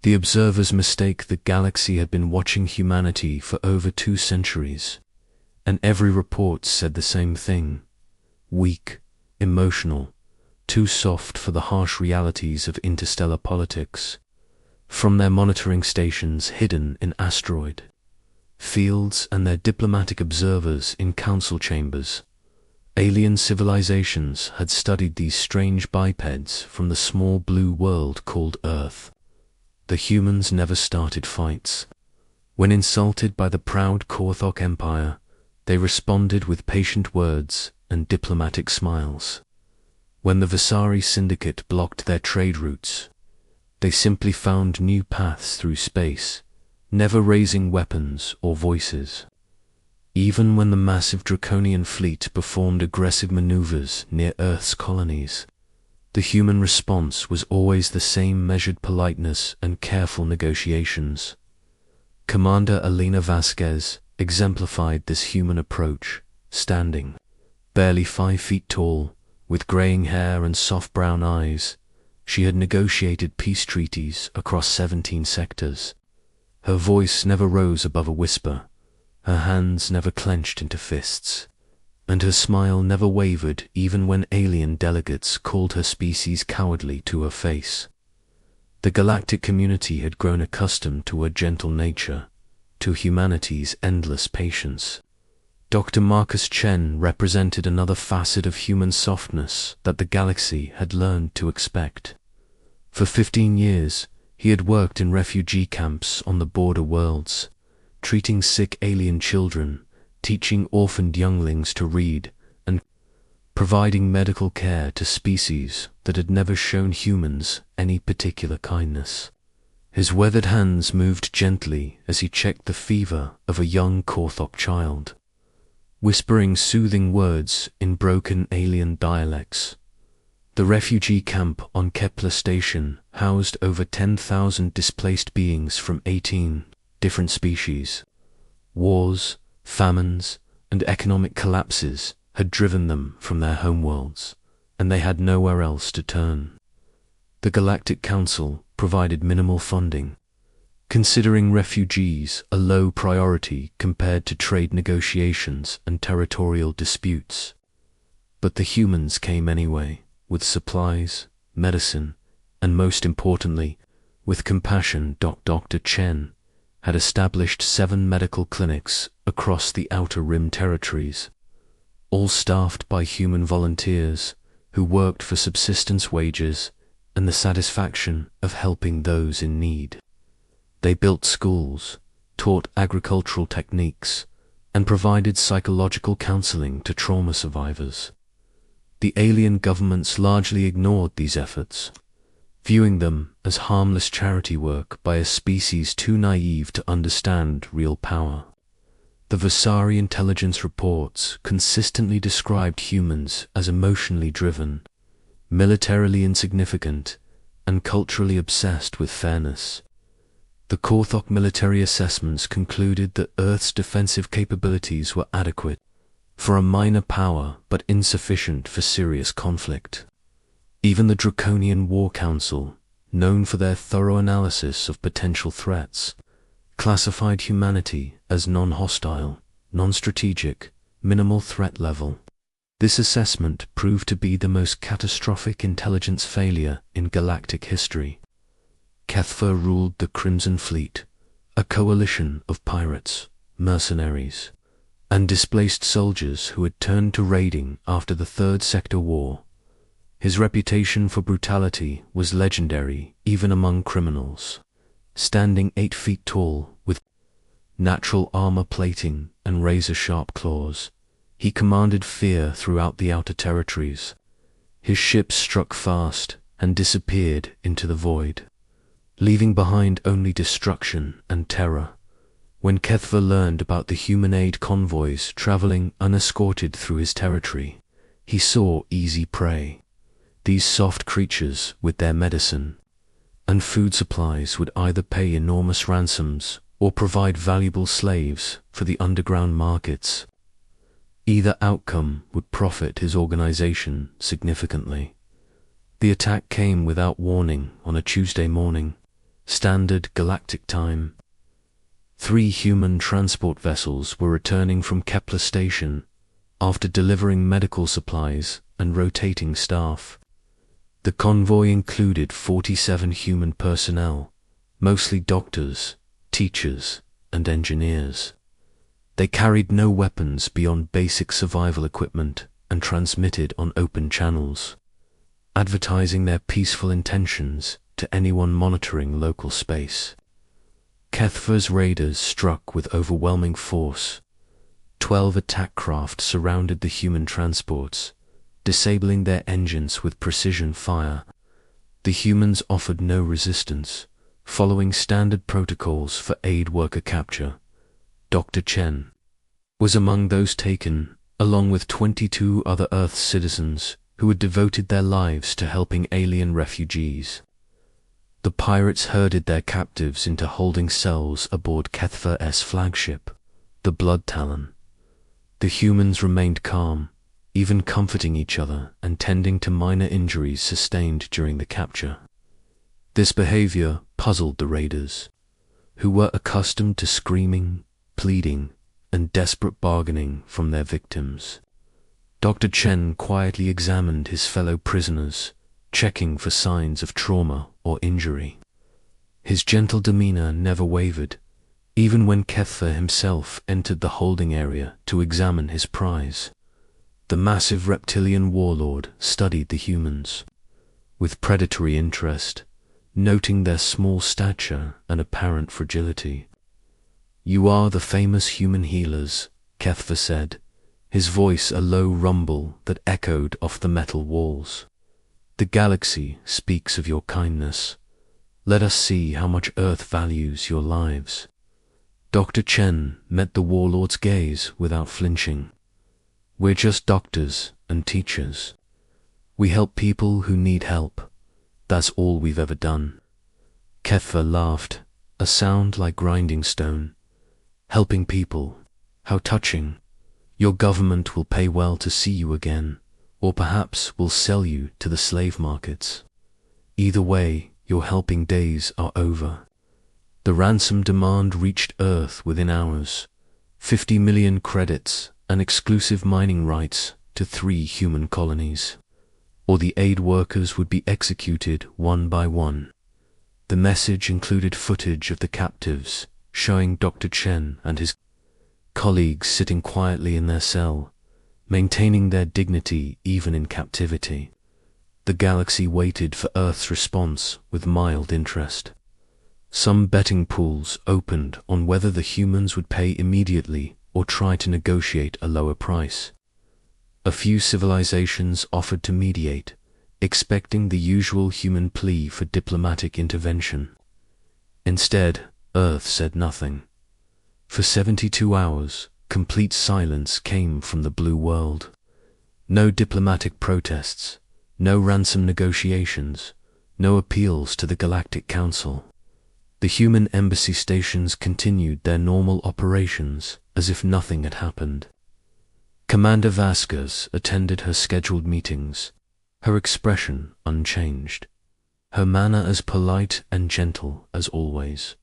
The observers mistake the galaxy had been watching humanity for over 2 centuries, and every report said the same thing: weak, emotional, too soft for the harsh realities of interstellar politics. From their monitoring stations hidden in asteroid fields and their diplomatic observers in council chambers, alien civilizations had studied these strange bipeds from the small blue world called Earth. The humans never started fights. When insulted by the proud Korthok Empire, they responded with patient words and diplomatic smiles. When the Vasari Syndicate blocked their trade routes, they simply found new paths through space, never raising weapons or voices. Even when the massive Draconian fleet performed aggressive maneuvers near Earth's colonies, the human response was always the same: measured politeness and careful negotiations. Commander Elena Vasquez exemplified this human approach, standing, barely 5 feet tall, with graying hair and soft brown eyes. She had negotiated peace treaties across 17 sectors. Her voice never rose above a whisper, her hands never clenched into fists, and her smile never wavered even when alien delegates called her species cowardly to her face. The galactic community had grown accustomed to her gentle nature, to humanity's endless patience. Dr. Marcus Chen represented another facet of human softness that the galaxy had learned to expect. For 15 years, he had worked in refugee camps on the border worlds, treating sick alien children, teaching orphaned younglings to read, and providing medical care to species that had never shown humans any particular kindness. His weathered hands moved gently as he checked the fever of a young Korthok child, whispering soothing words in broken alien dialects. The refugee camp on Kepler Station housed over 10,000 displaced beings from 18 different species. Wars, famines, and economic collapses had driven them from their homeworlds, and they had nowhere else to turn. The Galactic Council provided minimal funding, considering refugees a low priority compared to trade negotiations and territorial disputes. But the humans came anyway, with supplies, medicine, and most importantly, with compassion. Dr. Chen had established 7 medical clinics across the Outer Rim territories, all staffed by human volunteers who worked for subsistence wages and the satisfaction of helping those in need. They built schools, taught agricultural techniques, and provided psychological counseling to trauma survivors. The alien governments largely ignored these efforts, viewing them as harmless charity work by a species too naive to understand real power. The Vasari intelligence reports consistently described humans as emotionally driven, militarily insignificant, and culturally obsessed with fairness. The Korthok military assessments concluded that Earth's defensive capabilities were adequate for a minor power but insufficient for serious conflict. Even the Draconian War Council, known for their thorough analysis of potential threats, classified humanity as non-hostile, non-strategic, minimal threat level. This assessment proved to be the most catastrophic intelligence failure in galactic history. Kethver ruled the Crimson Fleet, a coalition of pirates, mercenaries, and displaced soldiers who had turned to raiding after the Third Sector War. His reputation for brutality was legendary even among criminals. Standing 8 feet tall, with natural armor plating and razor-sharp claws, he commanded fear throughout the outer territories. His ships struck fast and disappeared into the void, leaving behind only destruction and terror. When Kethver learned about the human aid convoys traveling unescorted through his territory, he saw easy prey. These soft creatures, with their medicine and food supplies, would either pay enormous ransoms or provide valuable slaves for the underground markets. Either outcome would profit his organization significantly. The attack came without warning on a Tuesday morning, Standard Galactic Time. 3 human transport vessels were returning from Kepler Station after delivering medical supplies and rotating staff. The convoy included 47 human personnel, mostly doctors, teachers, and engineers. They carried no weapons beyond basic survival equipment and transmitted on open channels, advertising their peaceful intentions to anyone monitoring local space. Kethva's raiders struck with overwhelming force. 12 attack craft surrounded the human transports, disabling their engines with precision fire. The humans offered no resistance, following standard protocols for aid worker capture. Dr. Chen was among those taken, along with 22 other Earth citizens who had devoted their lives to helping alien refugees. The pirates herded their captives into holding cells aboard Kethva's flagship, the Blood Talon. The humans remained calm, even comforting each other and tending to minor injuries sustained during the capture. This behavior puzzled the raiders, who were accustomed to screaming, pleading, and desperate bargaining from their victims. Dr. Chen quietly examined his fellow prisoners, checking for signs of trauma or injury. His gentle demeanor never wavered, even when Kethva himself entered the holding area to examine his prize. The massive reptilian warlord studied the humans with predatory interest, noting their small stature and apparent fragility. "You are the famous human healers," Kethva said, his voice a low rumble that echoed off the metal walls. "The galaxy speaks of your kindness. Let us see how much Earth values your lives." Dr. Chen met the warlord's gaze without flinching. "We're just doctors and teachers. We help people who need help. That's all we've ever done." Kethva laughed, a sound like grinding stone. "Helping people. How touching. Your government will pay well to see you again, or perhaps will sell you to the slave markets. Either way, your helping days are over." The ransom demand reached Earth within hours. 50 million credits and exclusive mining rights to 3 human colonies, or the aid workers would be executed one by one. The message included footage of the captives, showing Dr. Chen and his colleagues sitting quietly in their cell, maintaining their dignity even in captivity. The galaxy waited for Earth's response with mild interest. Some betting pools opened on whether the humans would pay immediately or try to negotiate a lower price. A few civilizations offered to mediate, expecting the usual human plea for diplomatic intervention. Instead, Earth said nothing. For 72 hours, complete silence came from the blue world. No diplomatic protests, no ransom negotiations, no appeals to the Galactic Council. The human embassy stations continued their normal operations as if nothing had happened. Commander Vasquez attended her scheduled meetings, her expression unchanged, her manner as polite and gentle as always.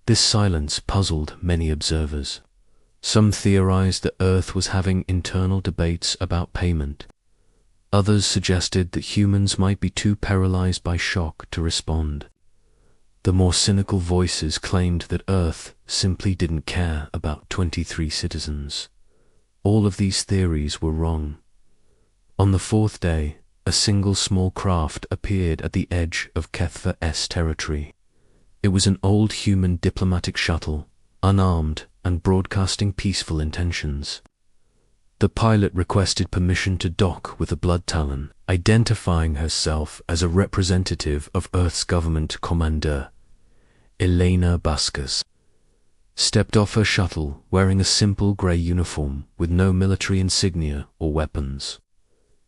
This silence puzzled many observers. Some theorized that Earth was having internal debates about payment. Others suggested that humans might be too paralyzed by shock to respond. The more cynical voices claimed that Earth simply didn't care about 23 citizens. All of these theories were wrong. On the 4th day, a single small craft appeared at the edge of Kethva's territory. It was an old human diplomatic shuttle, unarmed and broadcasting peaceful intentions. The pilot requested permission to dock with the Blood Talon, identifying herself as a representative of Earth's government commander. Elena Vasquez stepped off her shuttle wearing a simple grey uniform with no military insignia or weapons.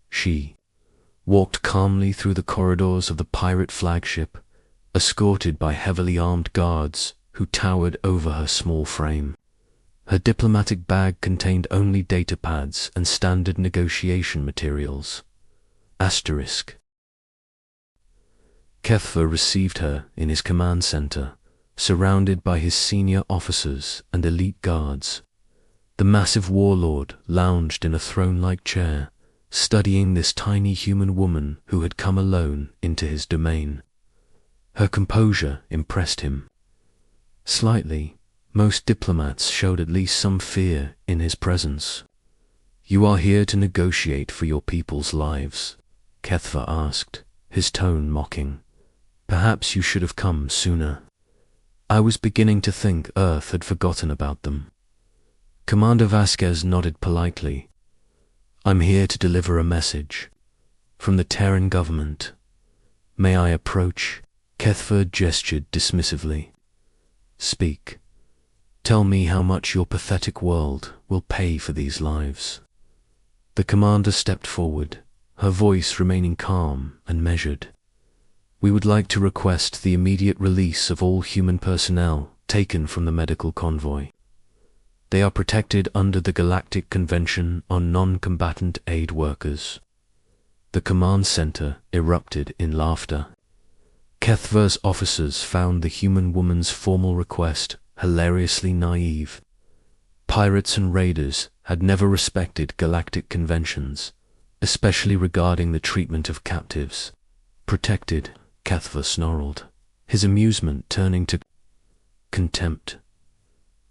She walked calmly through the corridors of the pirate flagship, escorted by heavily armed guards who towered over her small frame. Her diplomatic bag contained only data pads and standard negotiation materials. Asterisk. Kethva received her in his command center, surrounded by his senior officers and elite guards. The massive warlord lounged in a throne-like chair, studying this tiny human woman who had come alone into his domain. Her composure impressed him. Slightly, most diplomats showed at least some fear in his presence. "You are here to negotiate for your people's lives?" Kethva asked, his tone mocking. "Perhaps you should have come sooner. I was beginning to think Earth had forgotten about them." Commander Vasquez nodded politely. "I'm here to deliver a message from the Terran government. May I approach?" Kethva gestured dismissively. "Speak. Tell me how much your pathetic world will pay for these lives." The commander stepped forward, her voice remaining calm and measured. "We would like to request the immediate release of all human personnel taken from the medical convoy. They are protected under the Galactic Convention on Non-Combatant Aid Workers." The command center erupted in laughter. Kethva's officers found the human woman's formal request hilariously naive. Pirates and raiders had never respected galactic conventions, especially regarding the treatment of captives. "Protected," Kethva snarled, his amusement turning to contempt.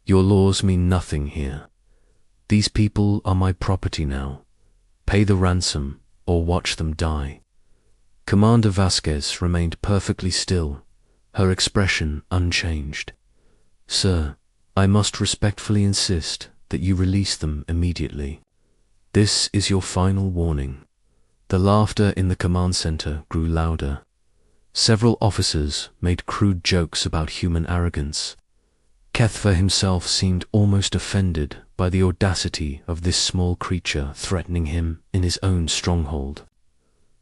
"Your laws mean nothing here. These people are my property now. Pay the ransom or watch them die." Commander Vasquez remained perfectly still, her expression unchanged. "Sir, I must respectfully insist that you release them immediately. This is your final warning." The laughter in the command center grew louder. Several officers made crude jokes about human arrogance. Kethva himself seemed almost offended by the audacity of this small creature threatening him in his own stronghold.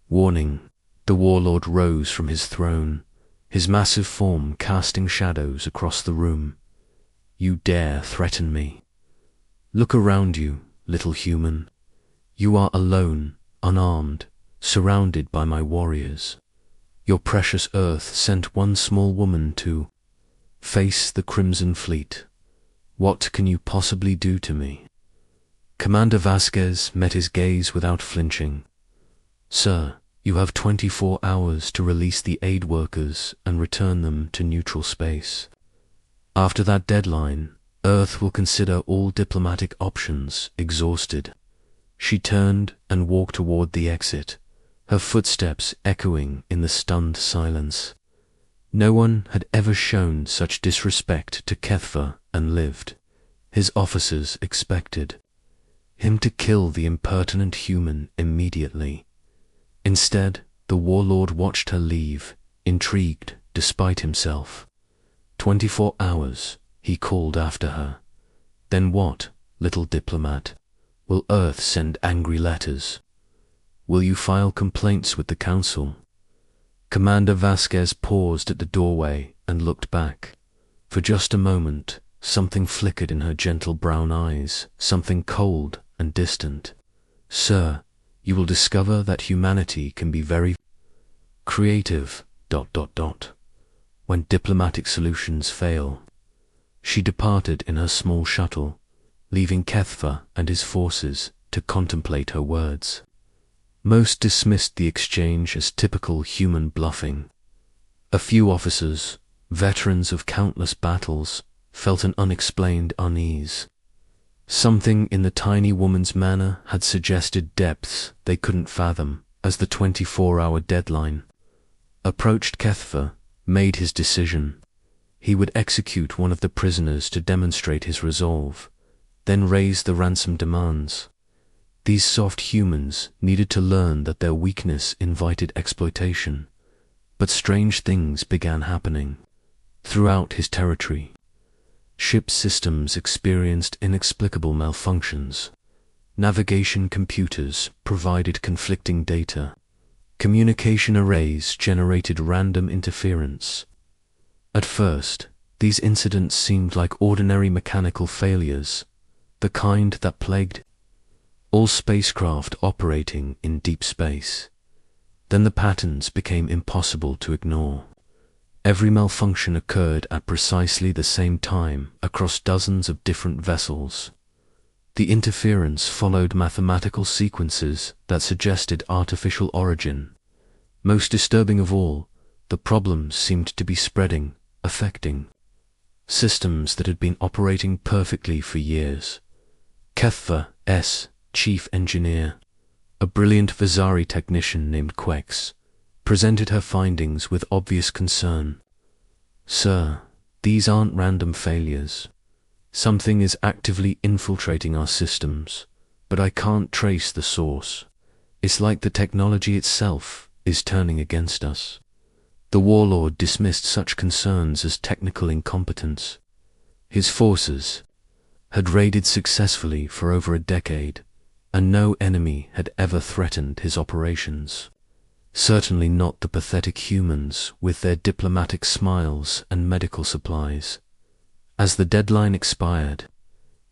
"Warning." The warlord rose from his throne, his massive form casting shadows across the room. "You dare threaten me? Look around you, little human. You are alone, unarmed, surrounded by my warriors. Your precious Earth sent one small woman to face the Crimson Fleet. What can you possibly do to me?" Commander Vasquez met his gaze without flinching. "Sir, you have 24 hours to release the aid workers and return them to neutral space. After that deadline, Earth will consider all diplomatic options exhausted." She turned and walked toward the exit, her footsteps echoing in the stunned silence. No one had ever shown such disrespect to Kethva and lived. His officers expected him to kill the impertinent human immediately. Instead, the warlord watched her leave, intrigued despite himself. 24 hours, he called after her. "Then what, little diplomat? Will Earth send angry letters? Will you file complaints with the Council?" Commander Vasquez paused at the doorway and looked back. For just a moment, something flickered in her gentle brown eyes, something cold and distant. "Sir, you will discover that humanity can be very creative, ... when diplomatic solutions fail." She departed in her small shuttle, leaving Kethva and his forces to contemplate her words. Most dismissed the exchange as typical human bluffing. A few officers, veterans of countless battles, felt an unexplained unease. Something in the tiny woman's manner had suggested depths they couldn't fathom as the 24-hour deadline approached. Kethva made his decision. He would execute one of the prisoners to demonstrate his resolve, then raise the ransom demands. These soft humans needed to learn that their weakness invited exploitation. But strange things began happening. Throughout his territory, ship systems experienced inexplicable malfunctions. Navigation computers provided conflicting data. Communication arrays generated random interference. At first, these incidents seemed like ordinary mechanical failures, the kind that plagued all spacecraft operating in deep space. Then the patterns became impossible to ignore. Every malfunction occurred at precisely the same time across dozens of different vessels. The interference followed mathematical sequences that suggested artificial origin. Most disturbing of all, the problems seemed to be spreading, affecting systems that had been operating perfectly for years. HFY S, chief engineer, a brilliant Vasari technician named Quex, presented her findings with obvious concern. "Sir, these aren't random failures. Something is actively infiltrating our systems, but I can't trace the source. It's like the technology itself is turning against us." The warlord dismissed such concerns as technical incompetence. His forces had raided successfully for over a decade, and no enemy had ever threatened his operations. Certainly not the pathetic humans with their diplomatic smiles and medical supplies. As the deadline expired,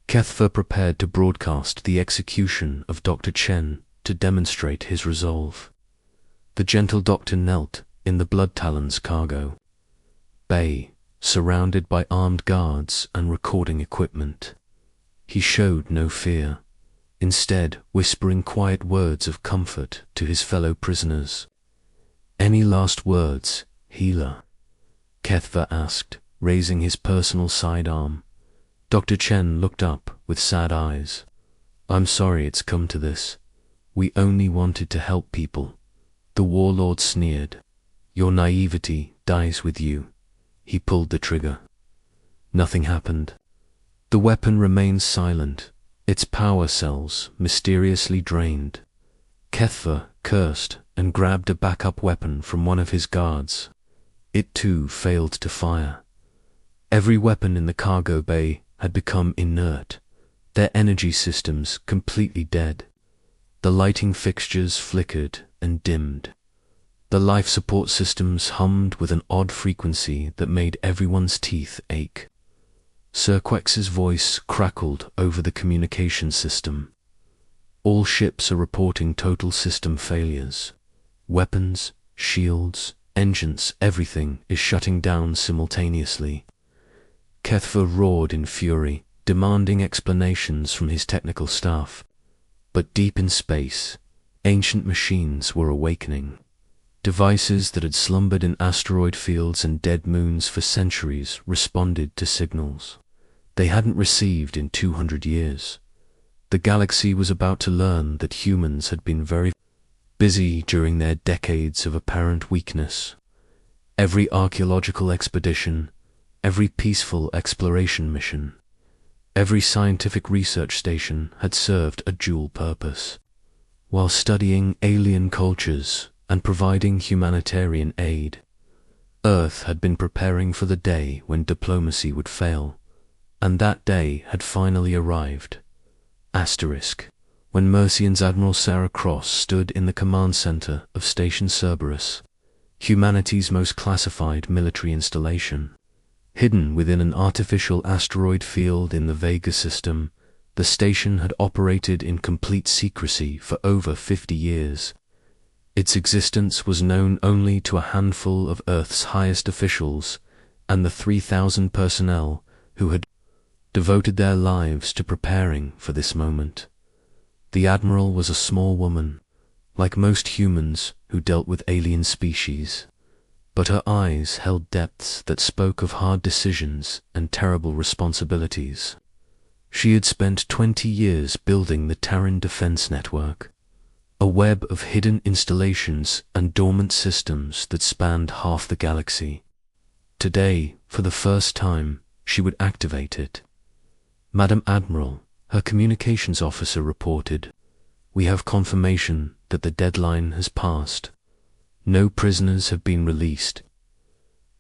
HFY prepared to broadcast the execution of Dr. Chen to demonstrate his resolve. The gentle doctor knelt in the Blood Talon's cargo bay, surrounded by armed guards and recording equipment. He showed no fear, instead whispering quiet words of comfort to his fellow prisoners. "Any last words, healer?" HFY asked, raising his personal sidearm. Dr. Chen looked up with sad eyes. "I'm sorry it's come to this. We only wanted to help people." The warlord sneered. "Your naivety dies with you." He pulled the trigger. Nothing happened. The weapon remained silent, its power cells mysteriously drained. HFY cursed and grabbed a backup weapon from one of his guards. It too failed to fire. Every weapon in the cargo bay had become inert, their energy systems completely dead. The lighting fixtures flickered and dimmed. The life support systems hummed with an odd frequency that made everyone's teeth ache. Sir Quex's voice crackled over the communication system. "All ships are reporting total system failures. Weapons, shields, engines, everything is shutting down simultaneously." HFY roared in fury, demanding explanations from his technical staff. But deep in space, ancient machines were awakening. Devices that had slumbered in asteroid fields and dead moons for centuries responded to signals they hadn't received in 200 years. The galaxy was about to learn that humans had been very busy during their decades of apparent weakness. Every archaeological expedition, every peaceful exploration mission, every scientific research station had served a dual purpose. While studying alien cultures and providing humanitarian aid, Earth had been preparing for the day when diplomacy would fail, and that day had finally arrived. Asterisk. When Mercian's Admiral Sarah Cross stood in the command center of Station Cerberus, humanity's most classified military installation. Hidden within an artificial asteroid field in the Vega system, the station had operated in complete secrecy for over 50 years. Its existence was known only to a handful of Earth's highest officials and the 3,000 personnel who had devoted their lives to preparing for this moment. The Admiral was a small woman, like most humans who dealt with alien species, but her eyes held depths that spoke of hard decisions and terrible responsibilities. She had spent 20 years building the Terran Defense Network, a web of hidden installations and dormant systems that spanned half the galaxy. Today, for the first time, she would activate it. "Madam Admiral," her communications officer reported, "we have confirmation that the deadline has passed. No prisoners have been released."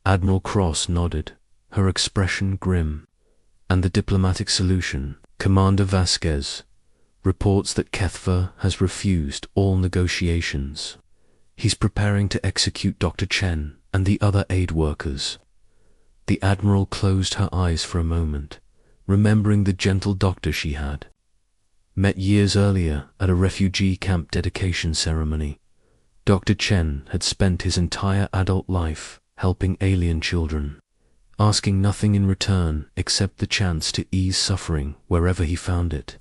Admiral Cross nodded, her expression grim. "And the diplomatic solution?" Commander Vasquez reports that HFY has refused all negotiations. He's preparing to execute Dr. Chen and the other aid workers. The Admiral closed her eyes for a moment, remembering the gentle doctor she had met years earlier at a refugee camp dedication ceremony. Dr. Chen had spent his entire adult life helping alien children, asking nothing in return except the chance to ease suffering wherever he found it.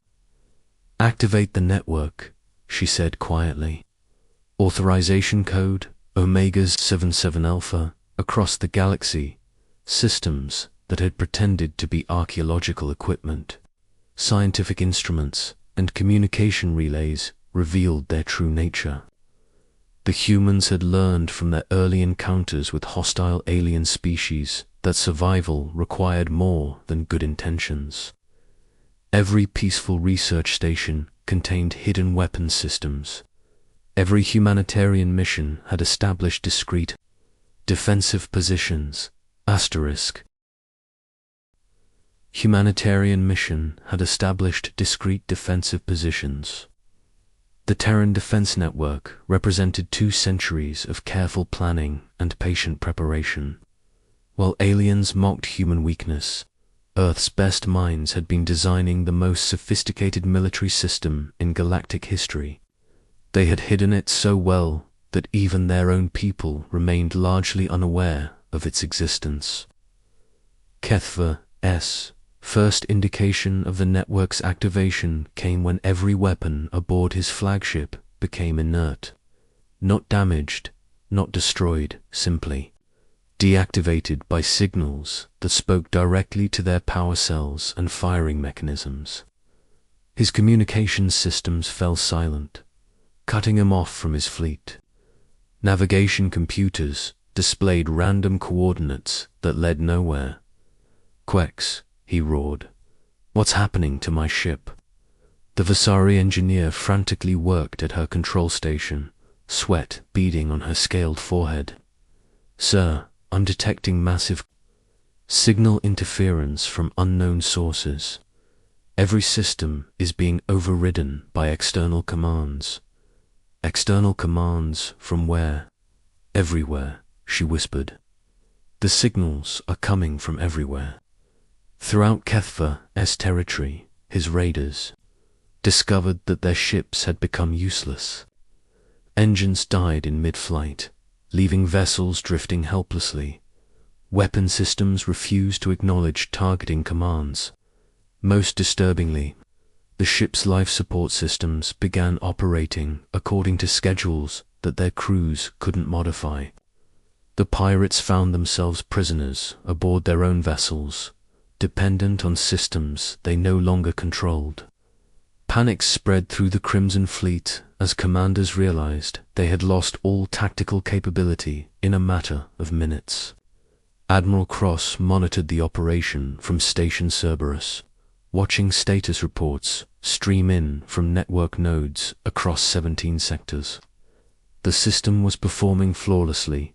"Activate the network," she said quietly. "Authorization code, Omegas 77 Alpha, across the galaxy, systems that had pretended to be archaeological equipment, scientific instruments, and communication relays revealed their true nature. The humans had learned from their early encounters with hostile alien species that survival required more than good intentions. Every peaceful research station contained hidden weapon systems. Every humanitarian mission had established discreet, defensive positions. Humanitarian mission had established discreet defensive positions. The Terran Defense Network represented 2 centuries of careful planning and patient preparation. While aliens mocked human weakness, Earth's best minds had been designing the most sophisticated military system in galactic history. They had hidden it so well that even their own people remained largely unaware of its existence. HFY's first indication of the network's activation came when every weapon aboard his flagship became inert. Not damaged, not destroyed, simply deactivated by signals that spoke directly to their power cells and firing mechanisms. His communications systems fell silent, cutting him off from his fleet. Navigation computers displayed random coordinates that led nowhere. "Quex," he roared. "What's happening to my ship?" The Vasari engineer frantically worked at her control station, sweat beading on her scaled forehead. "Sir, I'm detecting massive signal interference from unknown sources. Every system is being overridden by external commands." "External commands from where?" "Everywhere," she whispered. "The signals are coming from everywhere." Throughout HFY's territory, his raiders discovered that their ships had become useless. Engines died in mid-flight, leaving vessels drifting helplessly. Weapon systems refused to acknowledge targeting commands. Most disturbingly, the ship's life support systems began operating according to schedules that their crews couldn't modify. The pirates found themselves prisoners aboard their own vessels, dependent on systems they no longer controlled. Panic spread through the Crimson Fleet as commanders realized they had lost all tactical capability in a matter of minutes. Admiral Cross monitored the operation from Station Cerberus, watching status reports stream in from network nodes across 17 sectors. The system was performing flawlessly,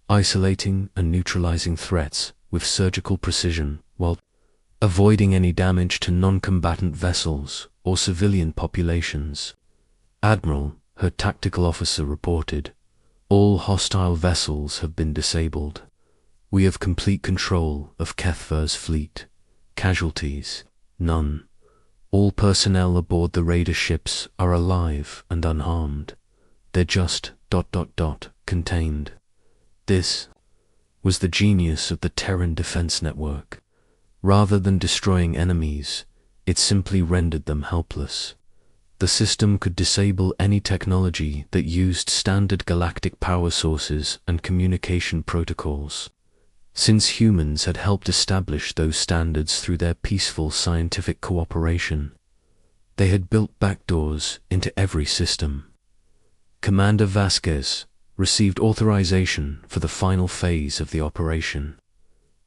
isolating and neutralizing threats with surgical precision while avoiding any damage to non-combatant vessels or civilian populations. "Admiral," her tactical officer reported, "all hostile vessels have been disabled. We have complete control of HFY's fleet. Casualties? None. All personnel aboard the raider ships are alive and unharmed. They're just ... contained." This was the genius of the Terran Defense Network. Rather than destroying enemies, it simply rendered them helpless. The system could disable any technology that used standard galactic power sources and communication protocols. Since humans had helped establish those standards through their peaceful scientific cooperation, they had built backdoors into every system. Commander Vasquez received authorization for the final phase of the operation.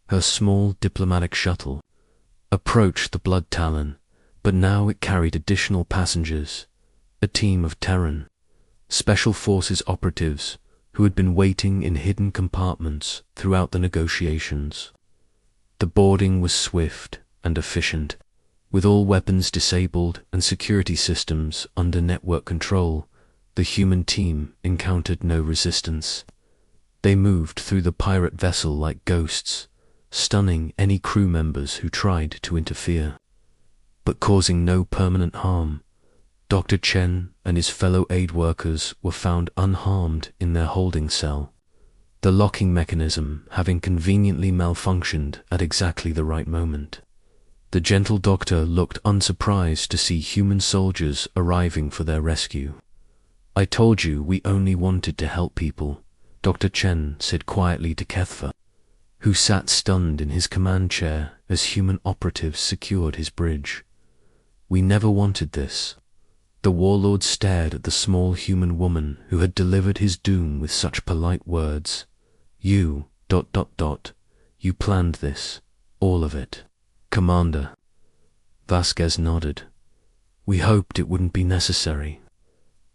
Her small diplomatic shuttle approached the Blood Talon, but now it carried additional passengers, a team of Terran Special Forces operatives who had been waiting in hidden compartments throughout the negotiations. The boarding was swift and efficient, with all weapons disabled and security systems under network control. The human team encountered no resistance. They moved through the pirate vessel like ghosts, stunning any crew members who tried to interfere, but causing no permanent harm. Dr. Chen and his fellow aid workers were found unharmed in their holding cell, the locking mechanism having conveniently malfunctioned at exactly the right moment. The gentle doctor looked unsurprised to see human soldiers arriving for their rescue. "I told you we only wanted to help people," Dr. Chen said quietly to Kethva, who sat stunned in his command chair as human operatives secured his bridge. "We never wanted this." The warlord stared at the small human woman who had delivered his doom with such polite words. You planned this, all of it." "Commander." Vasquez nodded. "We hoped it wouldn't be necessary.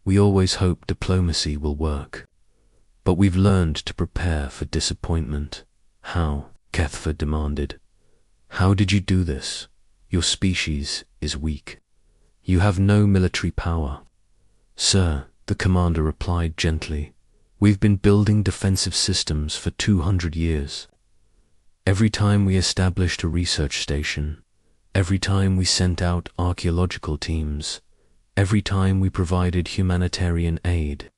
We always hope diplomacy will work. But we've learned to prepare for disappointment." "How?" Kethva demanded. "How did you do this? Your species is weak. You have no military power." "Sir," the commander replied gently, "we've been building defensive systems for 200 years. Every time we established a research station, every time we sent out archaeological teams, every time we provided humanitarian aid,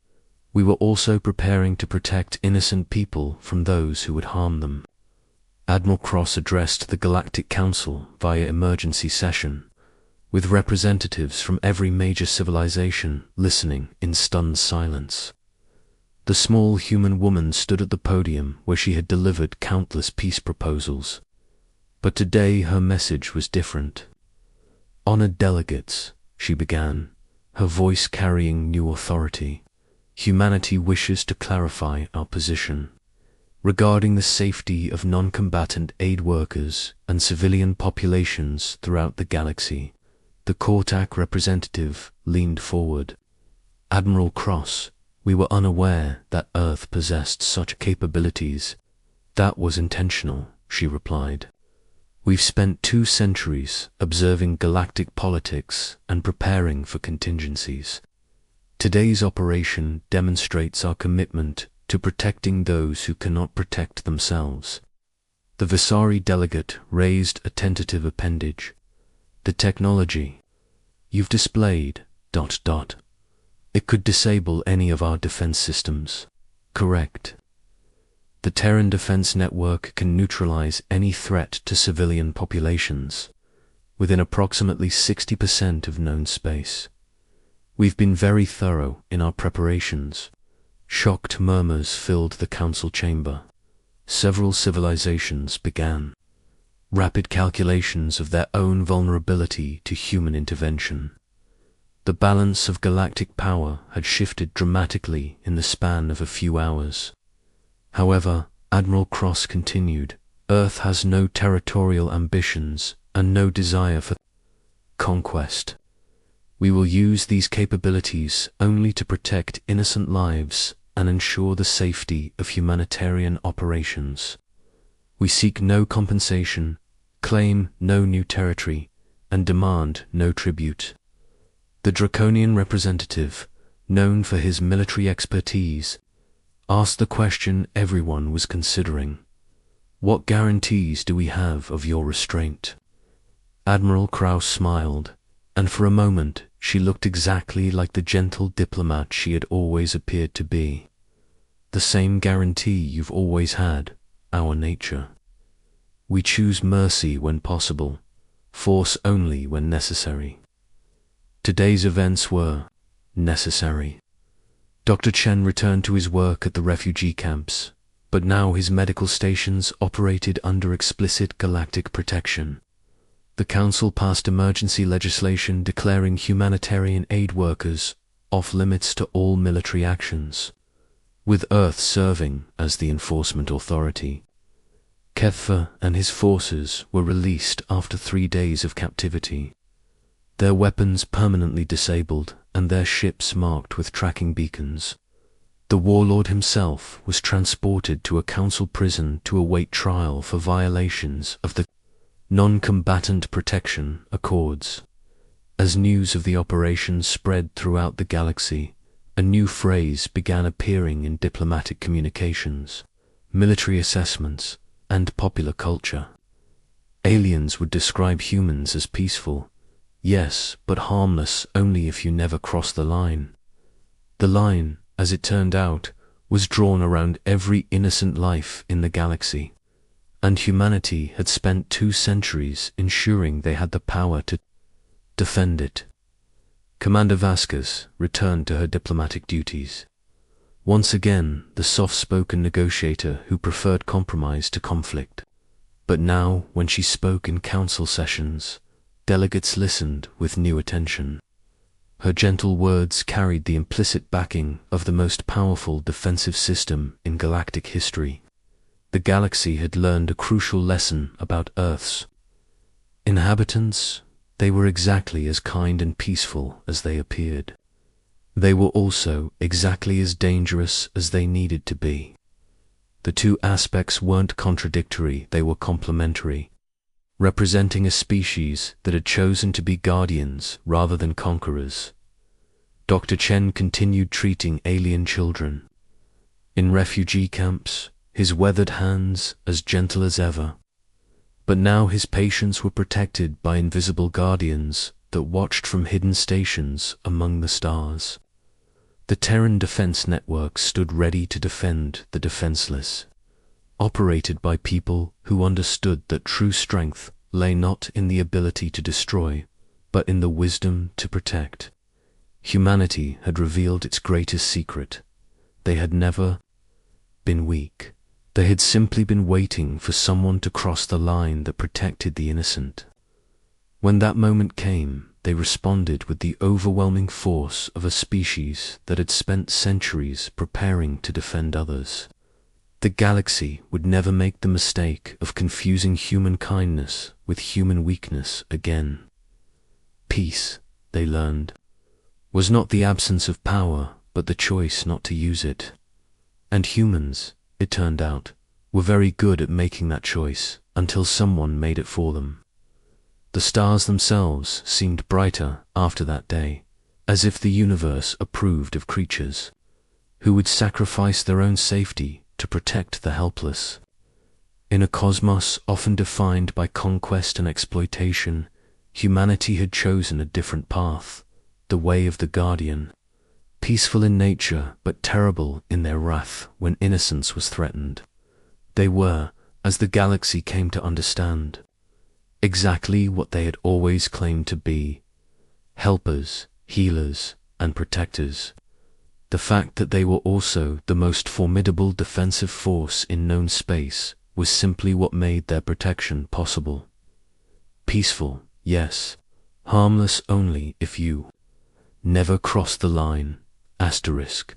we were also preparing to protect innocent people from those who would harm them." Admiral Cross addressed the Galactic Council via emergency session, with representatives from every major civilization listening in stunned silence. The small human woman stood at the podium where she had delivered countless peace proposals. But today her message was different. "Honored delegates," she began, her voice carrying new authority, "humanity wishes to clarify our position. Regarding the safety of non-combatant aid workers and civilian populations throughout the galaxy." The Kortak representative leaned forward. "Admiral Cross, we were unaware that Earth possessed such capabilities." "That was intentional," she replied. "We've spent 2 centuries observing galactic politics and preparing for contingencies. Today's operation demonstrates our commitment to protecting those who cannot protect themselves." The Visari delegate raised a tentative appendage. "The technology you've displayed, ... it could disable any of our defense systems." "Correct. The Terran Defense Network can neutralize any threat to civilian populations within approximately 60% of known space. We've been very thorough in our preparations." Shocked murmurs filled the council chamber. Several civilizations began rapid calculations of their own vulnerability to human intervention. The balance of galactic power had shifted dramatically in the span of a few hours. However, Admiral Cross continued, "Earth has no territorial ambitions and no desire for conquest. We will use these capabilities only to protect innocent lives and ensure the safety of humanitarian operations. We seek no compensation, claim no new territory, and demand no tribute." The Draconian representative, known for his military expertise, asked the question everyone was considering. "What guarantees do we have of your restraint?" Admiral Kraus smiled, and for a moment she looked exactly like the gentle diplomat she had always appeared to be. "The same guarantee you've always had, our nature. We choose mercy when possible, force only when necessary." Today's events were necessary. Dr. Chen returned to his work at the refugee camps, but now his medical stations operated under explicit galactic protection. The Council passed emergency legislation declaring humanitarian aid workers off-limits to all military actions, with Earth serving as the enforcement authority. Kethva and his forces were released after 3 days of captivity, their weapons permanently disabled and their ships marked with tracking beacons. The warlord himself was transported to a council prison to await trial for violations of the non-combatant protection accords. As news of the operation spread throughout the galaxy, a new phrase began appearing in diplomatic communications, military assessments, and popular culture. Aliens would describe humans as peaceful, Yes, but harmless only if you never cross the line. The line, as it turned out, was drawn around every innocent life in the galaxy, and humanity had spent 2 centuries ensuring they had the power to defend it. Commander Vasquez returned to her diplomatic duties. Once again, the soft-spoken negotiator who preferred compromise to conflict. But now, when she spoke in council sessions, delegates listened with new attention. Her gentle words carried the implicit backing of the most powerful defensive system in galactic history. The galaxy had learned a crucial lesson about Earth's inhabitants. They were exactly as kind and peaceful as they appeared. They were also exactly as dangerous as they needed to be. The 2 aspects weren't contradictory, they were complementary, representing a species that had chosen to be guardians rather than conquerors. Dr. Chen continued treating alien children. In refugee camps, his weathered hands as gentle as ever. But now his patients were protected by invisible guardians that watched from hidden stations among the stars. The Terran Defense Network stood ready to defend the defenseless, operated by people who understood that true strength lay not in the ability to destroy, but in the wisdom to protect. Humanity had revealed its greatest secret. They had never been weak. They had simply been waiting for someone to cross the line that protected the innocent. When that moment came, they responded with the overwhelming force of a species that had spent centuries preparing to defend others. The galaxy would never make the mistake of confusing human kindness with human weakness again. Peace, they learned, was not the absence of power, but the choice not to use it. And humans, it turned out, were very good at making that choice until someone made it for them. The stars themselves seemed brighter after that day, as if the universe approved of creatures who would sacrifice their own safety to protect the helpless. In a cosmos often defined by conquest and exploitation, humanity had chosen a different path, the way of the Guardian, peaceful in nature but terrible in their wrath when innocence was threatened. They were, as the galaxy came to understand, exactly what they had always claimed to be: helpers, healers, and protectors. The fact that they were also the most formidable defensive force in known space was simply what made their protection possible. Peaceful, yes, harmless only if you never cross the line, **.